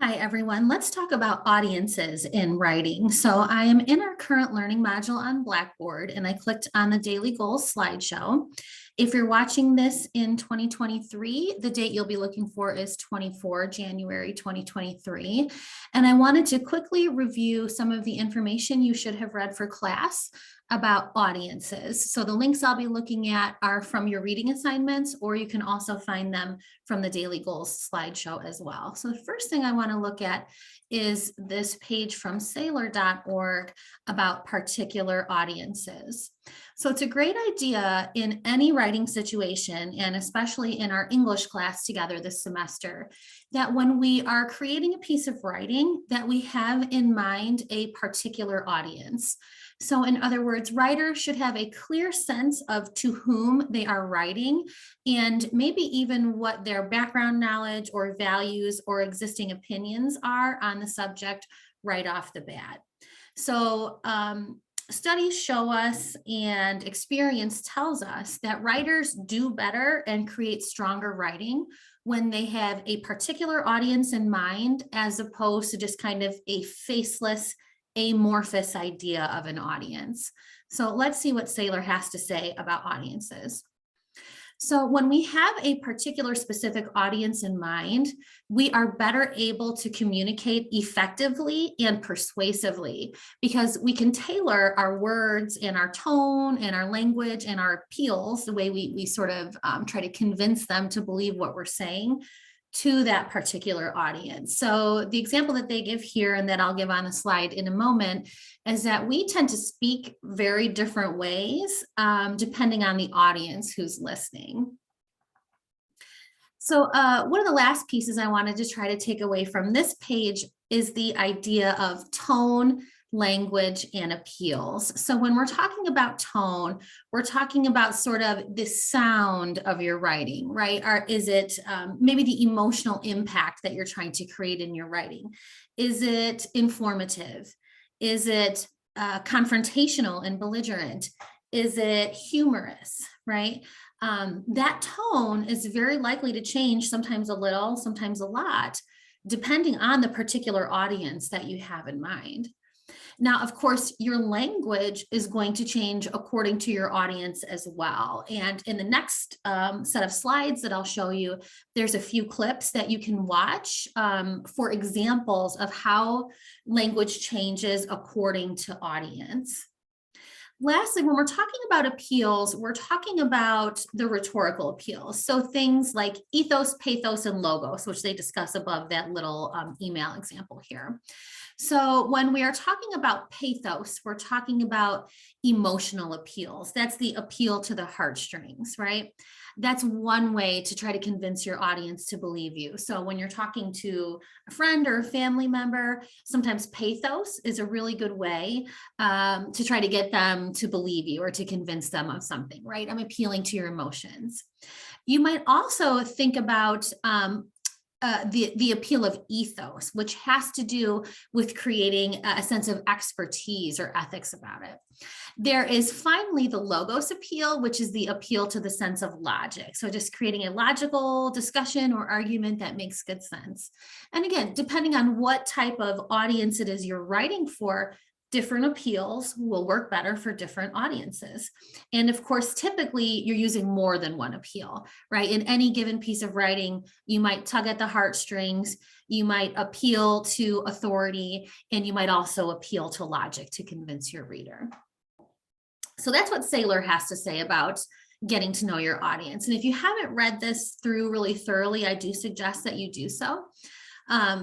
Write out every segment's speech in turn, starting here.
Hi, everyone. Let's talk about audiences in writing. So I am in our current learning module on Blackboard, and I clicked on the Daily Goals slideshow. If you're watching this in 2023, the date you'll be looking for is 24 January 2023. And I wanted to quickly review some of the information you should have read for class about audiences. So the links I'll be looking at are from your reading assignments, or you can also find them from the Daily Goals slideshow as well. So the first thing I want to look at is this page from Saylor.org about particular audiences. So it's a great idea in any writing situation, and especially in our English class together this semester, that when we are creating a piece of writing, that we have in mind a particular audience. So in other words, writers should have a clear sense of to whom they are writing, and maybe even what their background knowledge or values or existing opinions are on the subject right off the bat. So studies show us and experience tells us that writers do better and create stronger writing when they have a particular audience in mind, as opposed to just kind of a faceless, amorphous idea of an audience. So let's see what Saylor has to say about audiences. So when we have a particular specific audience in mind, we are better able to communicate effectively and persuasively, because we can tailor our words and our tone and our language and our appeals, the way we sort of try to convince them to believe what we're saying, to that particular audience. So the example that they give here, and that I'll give on a slide in a moment, is that we tend to speak very different ways depending on the audience who's listening. So one of the last pieces I wanted to try to take away from this page is the idea of tone, language, and appeals. So when we're talking about tone, we're talking about sort of the sound of your writing, right? Or is it maybe the emotional impact that you're trying to create in your writing? Is it informative? Is it confrontational and belligerent? Is it humorous, right? That tone is very likely to change, sometimes a little, sometimes a lot, depending on the particular audience that you have in mind. Now, of course, your language is going to change according to your audience as well. And in the next set of slides that I'll show you, there's a few clips that you can watch for examples of how language changes according to audience. Lastly, when we're talking about appeals, we're talking about the rhetorical appeals. So things like ethos, pathos, and logos, which they discuss above that little email example here. So when we are talking about pathos, we're talking about emotional appeals. That's the appeal to the heartstrings, right? That's one way to try to convince your audience to believe you. So when you're talking to a friend or a family member, sometimes pathos is a really good way to try to get them to believe you or to convince them of something, right? I'm appealing to your emotions. You might also think about the appeal of ethos, which has to do with creating a sense of expertise or ethics about it. There is finally the logos appeal, which is the appeal to the sense of logic. So just creating a logical discussion or argument that makes good sense. And again, depending on what type of audience it is you're writing for, different appeals will work better for different audiences. And of course, typically you're using more than one appeal, right? In any given piece of writing, you might tug at the heartstrings, you might appeal to authority, and you might also appeal to logic to convince your reader. So that's what Saylor has to say about getting to know your audience. And if you haven't read this through really thoroughly, I do suggest that you do so.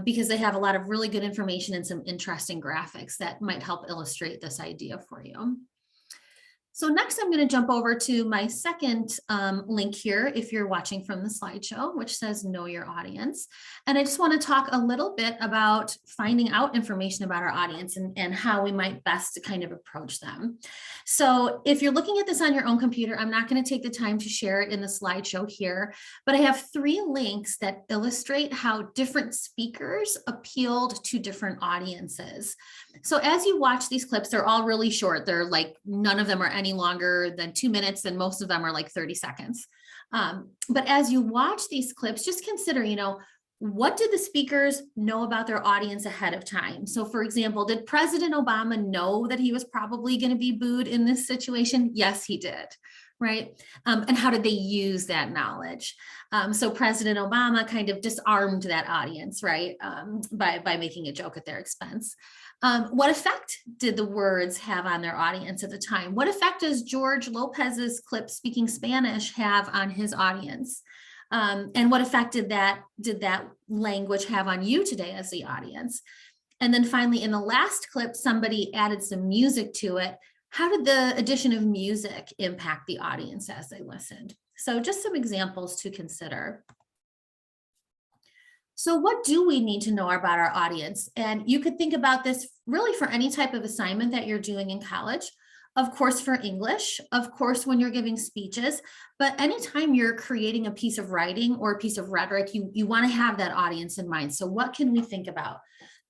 Because they have a lot of really good information and some interesting graphics that might help illustrate this idea for you. So next, I'm going to jump over to my second link here, if you're watching from the slideshow, which says Know Your Audience. And I just want to talk a little bit about finding out information about our audience and how we might best kind of approach them. So if you're looking at this on your own computer, I'm not going to take the time to share it in the slideshow here, but I have 3 links that illustrate how different speakers appealed to different audiences. So as you watch these clips, they're all really short. They're like, none of them are any longer than 2 minutes, and most of them are like 30 seconds. But as you watch these clips, just consider, What did the speakers know about their audience ahead of time? So for example, did President Obama know that he was probably going to be booed in this situation? Yes, he did. Right. And how did they use that knowledge? So President Obama kind of disarmed that audience, right, by making a joke at their expense. What effect did the words have on their audience at the time? What effect does George Lopez's clip speaking Spanish have on his audience? And what effect did that language have on you today as the audience? And then finally, in the last clip, somebody added some music to it. How did the addition of music impact the audience as they listened? So just some examples to consider. So what do we need to know about our audience? And you could think about this really for any type of assignment that you're doing in college. Of course, for English, of course, when you're giving speeches, but anytime you're creating a piece of writing or a piece of rhetoric, you want to have that audience in mind. So what can we think about?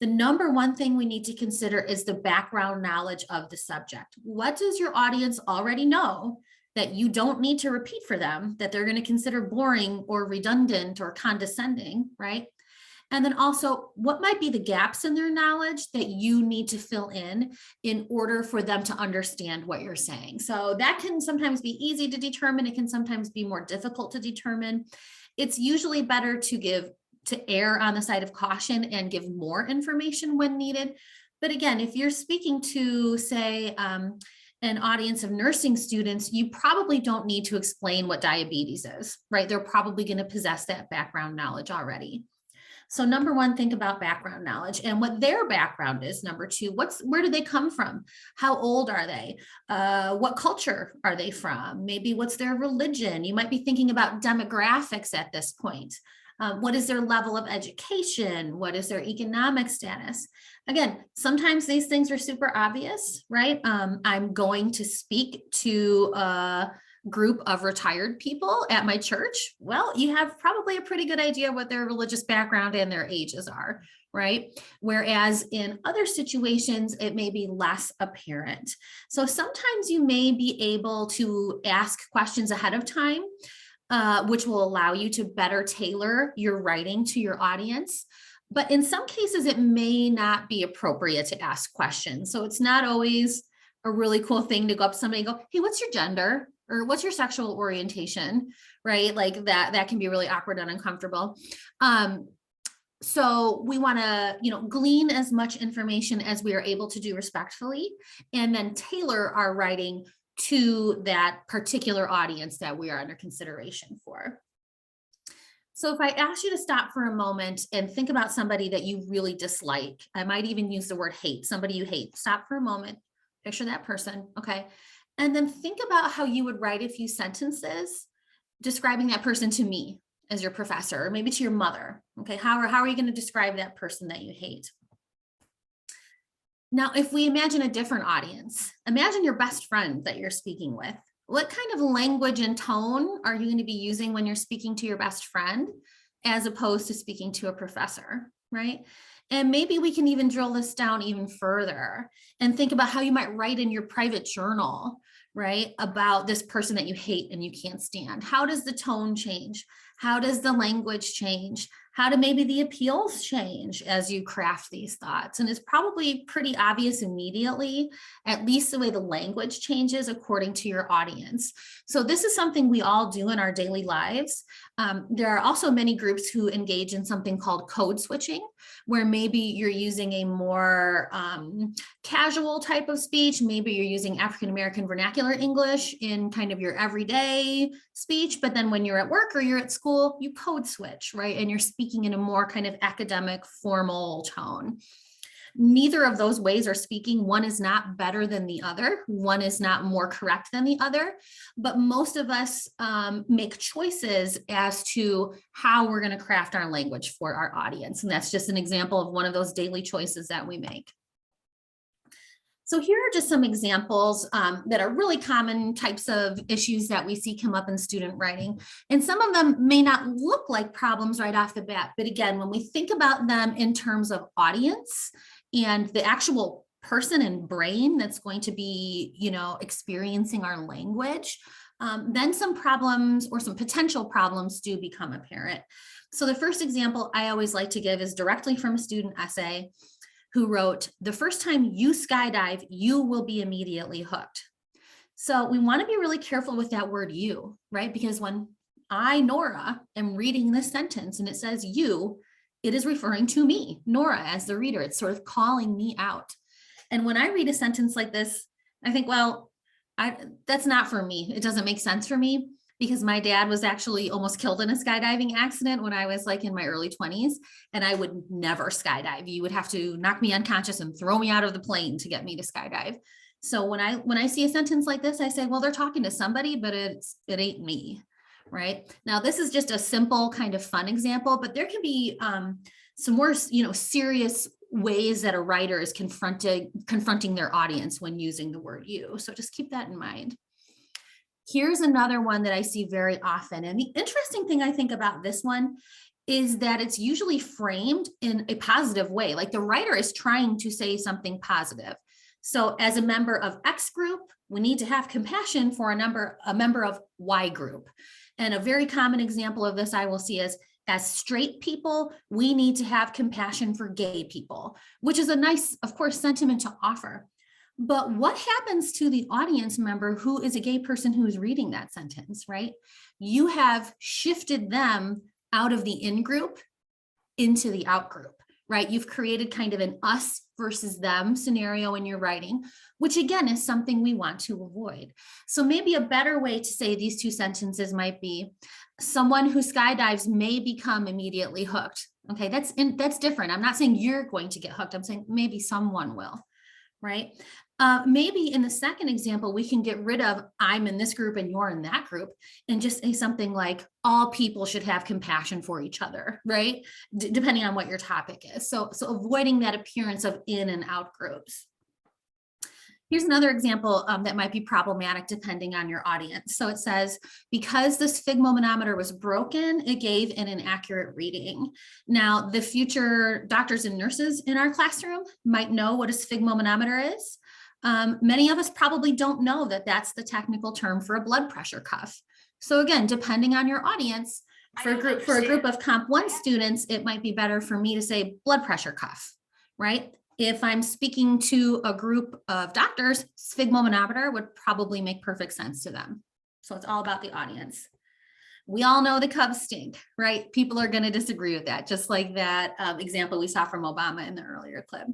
The number one thing we need to consider is the background knowledge of the subject. What does your audience already know that you don't need to repeat for them, that they're going to consider boring or redundant or condescending, right? And then also, what might be the gaps in their knowledge that you need to fill in order for them to understand what you're saying? So that can sometimes be easy to determine. It can sometimes be more difficult to determine. It's usually better to err on the side of caution and give more information when needed. But again, if you're speaking to, say, an audience of nursing students, you probably don't need to explain what diabetes is, right? They're probably going to possess that background knowledge already. So number one, think about background knowledge and what their background is. Number two, where do they come from? How old are they? What culture are they from? Maybe what's their religion? You might be thinking about demographics at this point. What is their level of education? What is their economic status? Again, sometimes these things are super obvious, right? I'm going to speak to group of retired people at my church. Well, you have probably a pretty good idea what their religious background and their ages are, right? Whereas in other situations, it may be less apparent. So sometimes you may be able to ask questions ahead of time, which will allow you to better tailor your writing to your audience. But in some cases, it may not be appropriate to ask questions. So it's not always a really cool thing to go up to somebody and go, hey, what's your gender? Or what's your sexual orientation, right? Like that can be really awkward and uncomfortable. So we want to, glean as much information as we are able to do respectfully, and then tailor our writing to that particular audience that we are under consideration for. So if I ask you to stop for a moment and think about somebody that you really dislike, I might even use the word hate, somebody you hate. Stop for a moment, picture that person, okay? And then think about how you would write a few sentences describing that person to me as your professor, or maybe to your mother. Okay, how are you going to describe that person that you hate? Now, if we imagine a different audience, imagine your best friend that you're speaking with. What kind of language and tone are you going to be using when you're speaking to your best friend, as opposed to speaking to a professor, right? And maybe we can even drill this down even further and think about how you might write in your private journal, right, about this person that you hate and you can't stand. How does the tone change? How does the language change? How do maybe the appeals change as you craft these thoughts? And it's probably pretty obvious immediately, at least the way the language changes according to your audience. So this is something we all do in our daily lives. There are also many groups who engage in something called code switching, where maybe you're using a more casual type of speech. Maybe you're using African-American vernacular English in kind of your everyday speech, but then when you're at work or you're at school, you code switch, right? And you're speaking in a more kind of academic, formal tone. Neither of those ways are speaking. One is not better than the other. One is not more correct than the other. But most of us make choices as to how we're going to craft our language for our audience. And that's just an example of one of those daily choices that we make. So here are just some examples that are really common types of issues that we see come up in student writing. And some of them may not look like problems right off the bat. But again, when we think about them in terms of audience and the actual person and brain that's going to be, experiencing our language, then some problems or some potential problems do become apparent. So the first example I always like to give is directly from a student essay who wrote, "The first time you skydive, you will be immediately hooked." So we want to be really careful with that word you, right? Because when I, Nora, am reading this sentence and it says you, it is referring to me, Nora, as the reader. It's sort of calling me out. And when I read a sentence like this, I think, well, that's not for me. It doesn't make sense for me because my dad was actually almost killed in a skydiving accident when I was like in my early 20s, and I would never skydive. You would have to knock me unconscious and throw me out of the plane to get me to skydive. So when I see a sentence like this, I say, well, they're talking to somebody, but it ain't me. Right now, this is just a simple kind of fun example, but there can be some more, serious ways that a writer is confronting their audience when using the word you. So just keep that in mind. Here's another one that I see very often. And the interesting thing I think about this one is that it's usually framed in a positive way. Like the writer is trying to say something positive. So as a member of X group, we need to have compassion for a member of Y group. And a very common example of this I will see is, as straight people, we need to have compassion for gay people, which is a nice, of course, sentiment to offer. But what happens to the audience member who is a gay person who is reading that sentence, right? You have shifted them out of the in group into the out group, right? You've created kind of an us versus them scenario in your writing, which again is something we want to avoid. So maybe a better way to say these two sentences might be, someone who skydives may become immediately hooked. Okay, that's different. I'm not saying you're going to get hooked. I'm saying maybe someone will, right? Maybe in the second example, we can get rid of I'm in this group and you're in that group and just say something like all people should have compassion for each other, right? Depending on what your topic is. So avoiding that appearance of in and out groups. Here's another example that might be problematic depending on your audience. So it says, because the sphygmomanometer was broken, it gave an inaccurate reading. Now, the future doctors and nurses in our classroom might know what a sphygmomanometer is. Many of us probably don't know that that's the technical term for a blood pressure cuff. So again, depending on your audience, for a group of Comp 1 students, it might be better for me to say blood pressure cuff, right? If I'm speaking to a group of doctors, sphygmomanometer would probably make perfect sense to them. So it's all about the audience. We all know the Cubs stink, right? People are going to disagree with that, just like that example we saw from Obama in the earlier clip.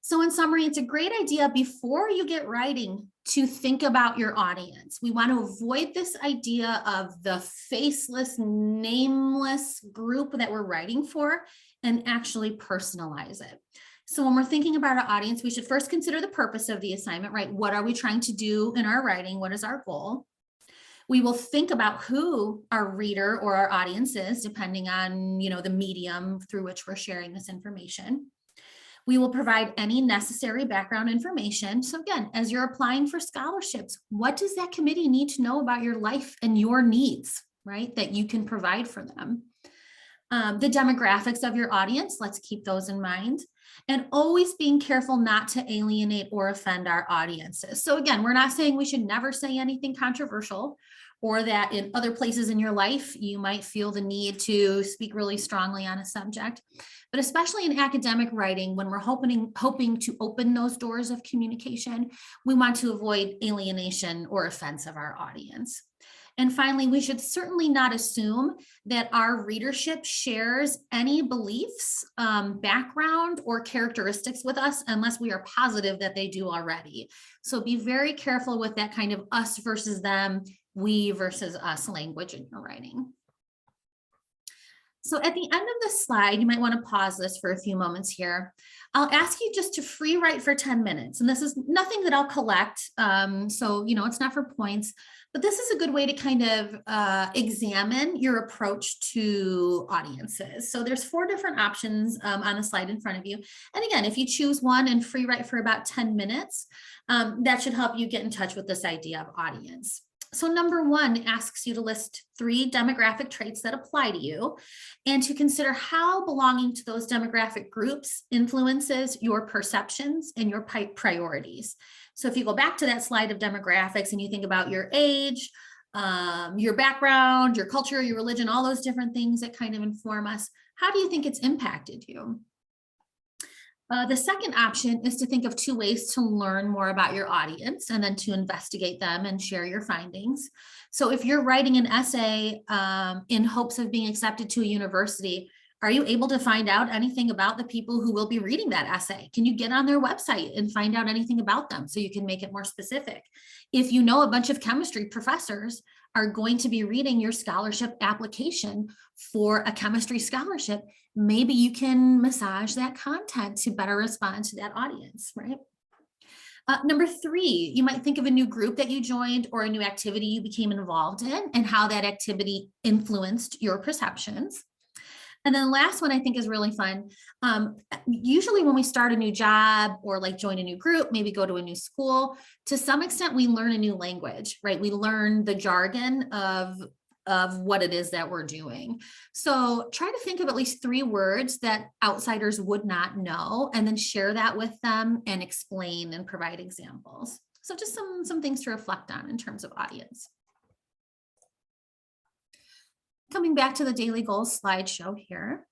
So in summary, it's a great idea before you get writing to think about your audience. We want to avoid this idea of the faceless, nameless group that we're writing for and actually personalize it. So when we're thinking about our audience, we should first consider the purpose of the assignment, right? What are we trying to do in our writing? What is our goal? We will think about who our reader or our audience is, depending on, the medium through which we're sharing this information. We will provide any necessary background information. So again, as you're applying for scholarships, what does that committee need to know about your life and your needs, right? That you can provide for them. The demographics of your audience, let's keep those in mind. And always being careful not to alienate or offend our audiences. So again, we're not saying we should never say anything controversial, or that in other places in your life, you might feel the need to speak really strongly on a subject. But especially in academic writing, when we're hoping to open those doors of communication, we want to avoid alienation or offense of our audience. And finally, we should certainly not assume that our readership shares any beliefs, background, or characteristics with us unless we are positive that they do already. So be very careful with that kind of us versus them, we versus us language in your writing. So at the end of the slide, you might want to pause this for a few moments here. I'll ask you just to free write for 10 minutes. And this is nothing that I'll collect. So, it's not for points, but this is a good way to kind of examine your approach to audiences. So there's 4 different options on the slide in front of you. And again, if you choose one and free write for about 10 minutes, that should help you get in touch with this idea of audience. So number 1 asks you to list 3 demographic traits that apply to you and to consider how belonging to those demographic groups influences your perceptions and your priorities. So if you go back to that slide of demographics and you think about your age, your background, your culture, your religion, all those different things that kind of inform us, how do you think it's impacted you? The second option is to think of 2 ways to learn more about your audience and then to investigate them and share your findings. So if you're writing an essay in hopes of being accepted to a university, are you able to find out anything about the people who will be reading that essay? Can you get on their website and find out anything about them so you can make it more specific? If you know a bunch of chemistry professors are going to be reading your scholarship application for a chemistry scholarship, maybe you can massage that content to better respond to that audience, right? Number 3, you might think of a new group that you joined or a new activity you became involved in and how that activity influenced your perceptions. And then the last one I think is really fun. Usually when we start a new job or like join a new group, maybe go to a new school, to some extent we learn a new language, right? We learn the jargon of what it is that we're doing. So try to think of at least 3 words that outsiders would not know, and then share that with them and explain and provide examples. So just some things to reflect on in terms of audience. Coming back to the daily goals slideshow here.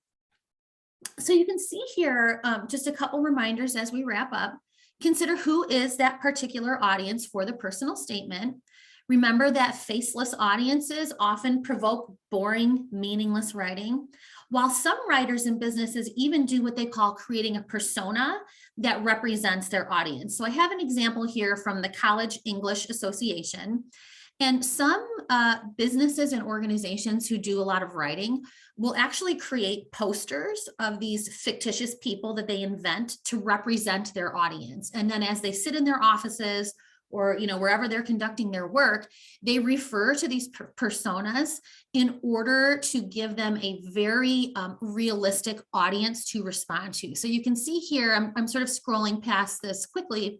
So you can see here just a couple reminders as we wrap up. Consider who is that particular audience for the personal statement. Remember that faceless audiences often provoke boring, meaningless writing, while some writers and businesses even do what they call creating a persona that represents their audience. So I have an example here from the College English Association. And some businesses and organizations who do a lot of writing will actually create posters of these fictitious people that they invent to represent their audience. And then as they sit in their offices or wherever they're conducting their work, they refer to these personas in order to give them a very realistic audience to respond to. So you can see here, I'm sort of scrolling past this quickly,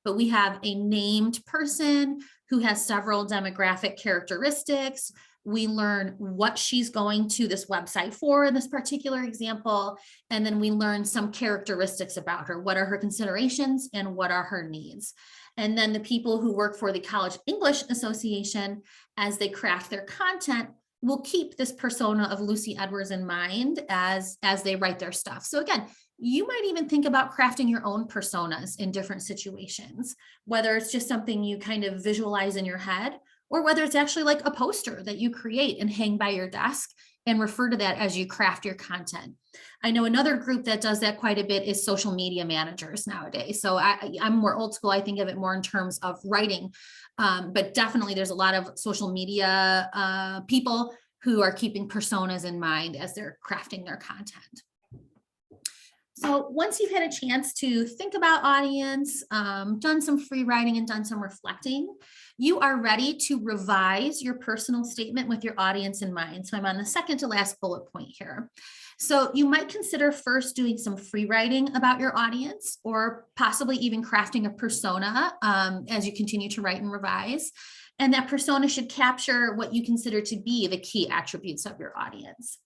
but we have a named person who has several demographic characteristics. We learn what she's going to this website for in this particular example, and then we learn some characteristics about her. What are her considerations and what are her needs? And then the people who work for the College English Association, as they craft their content, will keep this persona of Lucy Edwards in mind as they write their stuff. So again, you might even think about crafting your own personas in different situations, whether it's just something you kind of visualize in your head, or whether it's actually like a poster that you create and hang by your desk and refer to that as you craft your content. I know another group that does that quite a bit is social media managers nowadays. So I'm more old school. I think of it more in terms of writing, but definitely there's a lot of social media people who are keeping personas in mind as they're crafting their content. So once you've had a chance to think about audience, done some free writing and done some reflecting, you are ready to revise your personal statement with your audience in mind. So I'm on the second to last bullet point here. So you might consider first doing some free writing about your audience, or possibly even crafting a persona as you continue to write and revise. And that persona should capture what you consider to be the key attributes of your audience.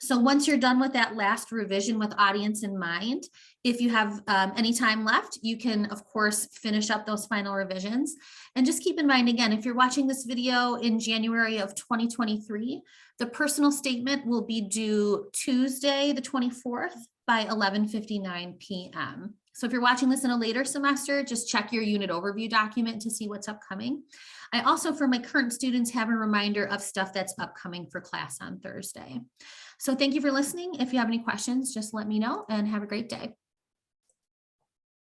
So once you're done with that last revision with audience in mind, if you have any time left, you can, of course, finish up those final revisions. And just keep in mind, again, if you're watching this video in January of 2023, the personal statement will be due Tuesday, the 24th by 11:59 p.m. So if you're watching this in a later semester, just check your unit overview document to see what's upcoming. I also, for my current students, have a reminder of stuff that's upcoming for class on Thursday. So thank you for listening. If you have any questions, just let me know and have a great day.